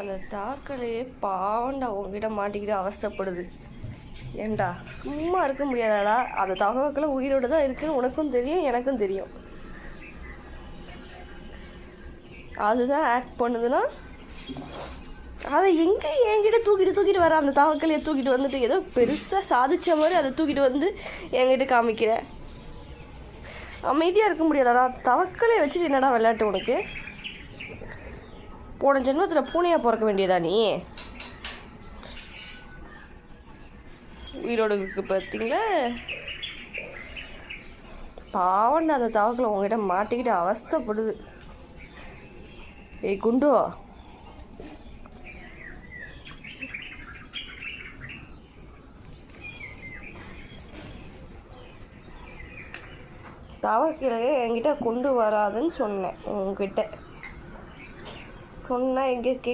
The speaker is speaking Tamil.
அந்த தாக்கலையே பாவண்டா உங்ககிட்ட மாட்டிக்கிட்டு அவஸ்தைப்படுது. ஏண்டா சும்மா இருக்க முடியாதாடா? அந்த தவக்களை உயிரோடு தான் இருக்குன்னு உனக்கும் தெரியும், எனக்கும் தெரியும். அதுதான் ஆக்ட் பண்ணுதுன்னா அதை எங்கே என்கிட்ட தூக்கிட்டு வர, அந்த தவக்கலையை தூக்கிட்டு வந்துட்டு ஏதோ பெருசாக சாதித்த மாதிரி அதை தூக்கிட்டு வந்து என்கிட்ட காமிக்கிற. அமைதியாக இருக்க முடியாதாடா? தவக்கலையை வச்சுட்டு என்னடா விளையாட்டு உனக்கு? போன ஜென்மத்தில் பூனையாக பிறக்க வேண்டியதா நீ? உயிரோடு இருக்கு பார்த்தீங்களா? பாவண்டா அந்த தவக்கலை உங்ககிட்ட மாட்டிக்கிட்டு அவஸ்தைப்படுது. ஏய் குண்டு, தவக்கலையே என்கிட்ட கொண்டு வராதுன்னு சொன்னேன். உங்ககிட்ட சொன்னால் எங்கே